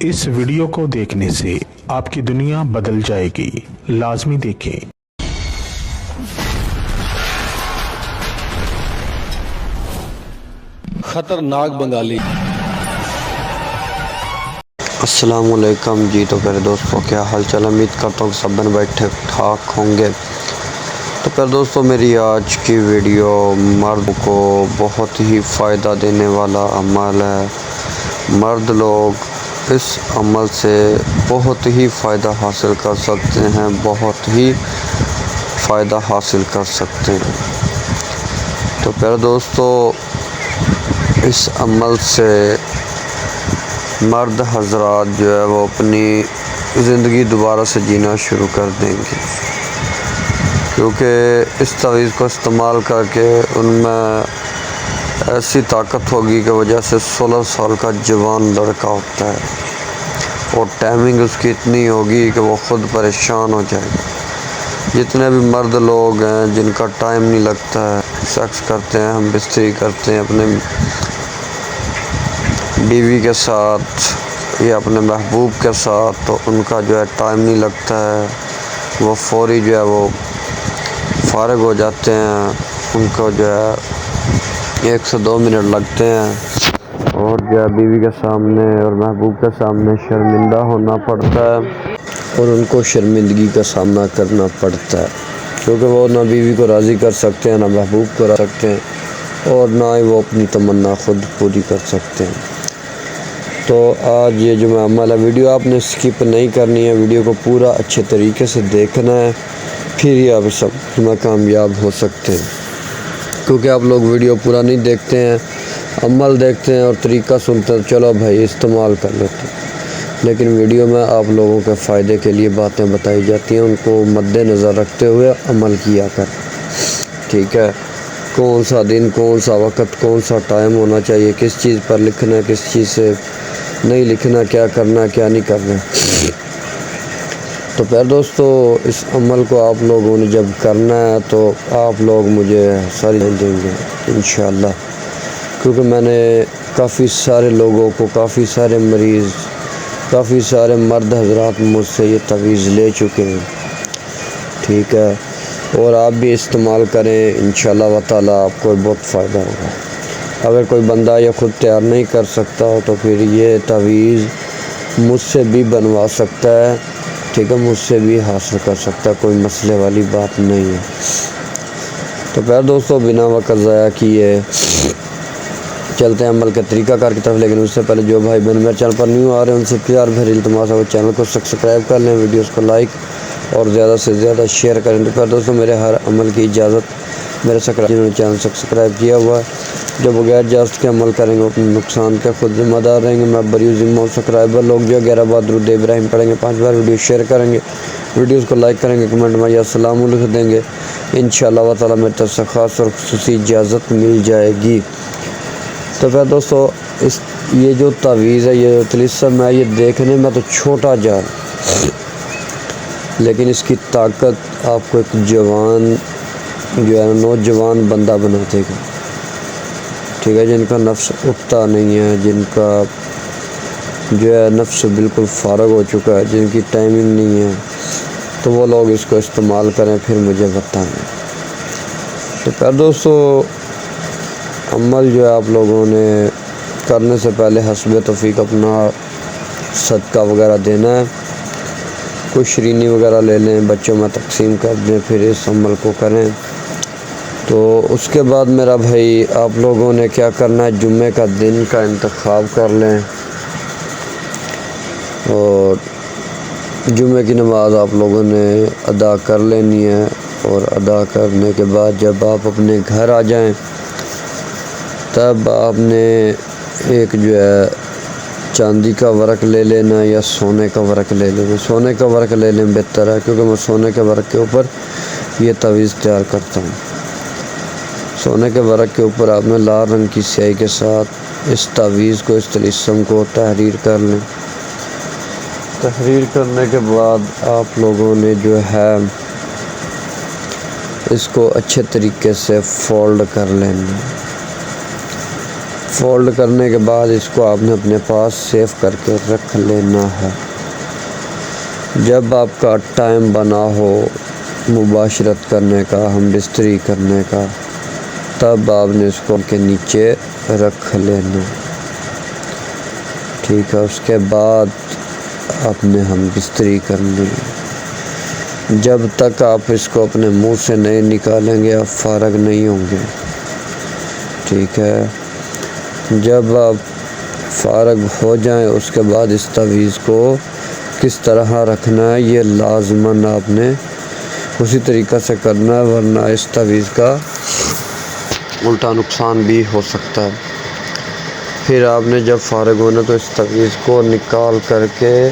इस वीडियो को देखने से आपकी दुनिया बदल जाएगी। लाजमी देखें। खतरनाक बंगाली। अस्सलाम वालेकुम जी। तो प्यारे दोस्तों, क्या हाल चाल? उम्मीद करता हूँ सब बन बैठे ठाक होंगे। तो प्यारे दोस्तों, मेरी आज की वीडियो मर्द को बहुत ही फ़ायदा देने वाला अमल है। मर्द लोग इस अमल से बहुत ही फ़ायदा हासिल कर सकते हैं, बहुत ही फ़ायदा हासिल कर सकते हैं। तो प्यारे दोस्तों, इस अमल से मर्द हजरात जो है वो अपनी ज़िंदगी दोबारा से जीना शुरू कर देंगे, क्योंकि इस तवीज़ को इस्तेमाल करके उनमें ऐसी ताकत होगी कि वजह से 16 साल का जवान लड़का होता है और टाइमिंग उसकी इतनी होगी कि वो ख़ुद परेशान हो जाएगा। जितने भी मर्द लोग हैं जिनका टाइम नहीं लगता है, सेक्स करते हैं, हम बिस्तरी करते हैं अपने बीवी के साथ या अपने महबूब के साथ, तो उनका जो है टाइम नहीं लगता है, वो फौरी जो है वो फारग हो जाते हैं। उनको जो है 1 से 2 मिनट लगते हैं और जो है बीवी के सामने और महबूब के सामने शर्मिंदा होना पड़ता है और उनको शर्मिंदगी का सामना करना पड़ता है, क्योंकि वो ना बीवी को राज़ी कर सकते हैं, ना महबूब को रख सकते हैं और ना ही वो अपनी तमन्ना खुद पूरी कर सकते हैं। तो आज ये जो अमल है, वीडियो आपने स्किप नहीं करनी है, वीडियो को पूरा अच्छे तरीके से देखना है, फिर ही आप सब में कामयाब हो सकते हैं। क्योंकि आप लोग वीडियो पूरा नहीं देखते हैं, अमल देखते हैं और तरीका सुनते हैं, चलो भाई इस्तेमाल कर लेते हैं, लेकिन वीडियो में आप लोगों के फ़ायदे के लिए बातें बताई जाती हैं, उनको मद्देनज़र रखते हुए अमल किया कर। ठीक है, कौन सा दिन, कौन सा वक्त, कौन सा टाइम होना चाहिए, किस चीज़ पर लिखना है, किस चीज़ से नहीं लिखना, क्या करना क्या नहीं करना। तो प्यारे दोस्तों, इस अमल को आप लोगों ने जब करना है तो आप लोग मुझे सारी देंगे इंशाअल्लाह, क्योंकि मैंने काफ़ी सारे लोगों को, काफ़ी सारे मरीज़, काफ़ी सारे मर्द हजरात मुझसे ये तवीज़ ले चुके हैं। ठीक है, और आप भी इस्तेमाल करें, इंशाअल्लाह व ताला आपको बहुत फ़ायदा होगा। अगर कोई बंदा ये ख़ुद तैयार नहीं कर सकता हो तो फिर ये तवीज़ मुझसे भी बनवा सकता है। ठीक है, मुझसे भी हासिल कर सकता है, कोई मसले वाली बात नहीं है। तो प्यारे दोस्तों, बिना वक्त ज़ाया किए चलते हैं अमल के तरीक़ाकार की तरफ। लेकिन उससे पहले जो भाई बहन मेरे चैनल पर न्यू आ रहे हैं उनसे प्यार भरी इल्तिमास है वो चैनल को सब्सक्राइब कर लें, वीडियोस को लाइक और ज़्यादा से ज़्यादा शेयर करें। तो प्यारे दोस्तों, मेरे हर अमल की इजाज़त मेरे जिन्होंने चैनल सब्सक्राइब किया हुआ है, जो बगैर इजाज़त के अमल करेंगे अपने नुकसान के खुद ज़िम्मेदार रहेंगे। मैं बरी ज़िम्मा सब्सक्राइबर लोग जो 11 बार दुरूद इब्राहिम पढ़ेंगे, 5 बार वीडियो शेयर करेंगे, वीडियोस को लाइक करेंगे, कमेंट में या सलाम लिख देंगे, इंशाअल्लाह व ताला मेरी तरफ से ख़ास और ख़ुसूसी इजाज़त मिल जाएगी। तो फिर दोस्तों, ये जो तावीज़ है, ये जो तिलिस्म है, ये देखने में तो छोटा जाल, लेकिन इसकी ताकत आपको एक जवान जो है नौजवान बंदा बना देगा। ठीक है, जिनका नफ्स उठता नहीं है, जिनका जो है नफ्स बिल्कुल फ़ारग हो चुका है, जिनकी टाइमिंग नहीं है, तो वो लोग इसको इस्तेमाल करें, फिर मुझे बताएं। तो प्यारे दोस्तों, अमल जो है आप लोगों ने करने से पहले हस्ब तौफीक अपना सदका वगैरह देना है, कुछ शरीनी वगैरह ले लें, बच्चों में तकसीम कर दें, फिर इस अमल को करें। तो उसके बाद मेरा भाई आप लोगों ने क्या करना है, जुम्मे का दिन का इंतखाब कर लें और जुम्मे की नमाज़ आप लोगों ने अदा कर लेनी है। और अदा करने के बाद जब आप अपने घर आ जाएं, तब आपने एक जो है चांदी का वर्क ले लेना या सोने का वर्क ले लेना। सोने का वर्क ले लें बेहतर है, क्योंकि मैं सोने के वर्क के ऊपर ये तवीज़ तैयार करता हूँ। सोने के वर्क के ऊपर आपने लाल रंग की स्याही के साथ इस तावीज़ को, इस तिलिस्म को तहरीर कर लें। तहरीर करने के बाद आप लोगों ने जो है इसको अच्छे तरीके से फोल्ड कर लेना। فولڈ کرنے کے بعد اس کو آپ نے اپنے پاس سیو کر کے رکھ لینا ہے۔ جب آپ کا ٹائم بنا ہو مباشرت کرنے کا، ہم بستری کرنے کا، تب آپ نے اس کو کے نیچے رکھ لینا، ٹھیک ہے۔ اس کے بعد آپ نے ہم بستری کرنی، جب تک آپ اس کو اپنے منہ سے نہیں نکالیں گے آپ فارغ نہیں ہوں گے، ٹھیک ہے۔ جب آپ فارغ ہو جائیں اس کے بعد اس تعویذ کو کس طرح رکھنا ہے یہ لازماً آپ نے اسی طریقہ سے کرنا ہے، ورنہ اس تعویذ کا الٹا نقصان بھی ہو سکتا ہے۔ پھر آپ نے جب فارغ ہونا تو اس تعویذ کو نکال کر کے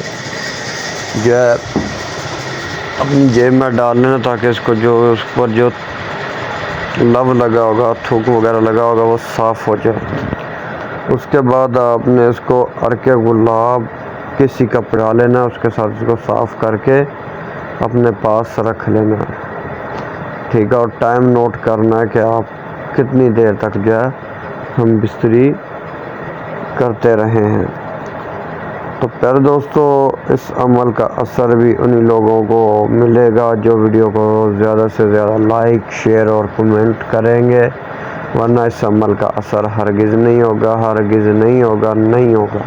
جو ہے اپنی جیب میں ڈال لینا، تاکہ اس کو جو اس پر جو لو لگا ہوگا، تھوک وغیرہ لگا ہوگا وہ صاف ہو جائے۔ اس کے بعد آپ نے اس کو عرق گلاب کسی کپڑا لینا، اس کے ساتھ اس کو صاف کر کے اپنے پاس رکھ لینا، ٹھیک ہے۔ اور ٹائم نوٹ کرنا ہے کہ آپ کتنی دیر تک جو ہے ہم بستری کرتے رہے ہیں۔ تو پھر دوستو اس عمل کا اثر بھی انہی لوگوں کو ملے گا جو ویڈیو کو زیادہ سے زیادہ لائک، شیئر اور کمنٹ کریں گے، ورنہ اس عمل کا اثر ہرگز نہیں ہوگا، ہرگز نہیں ہوگا، نہیں ہوگا۔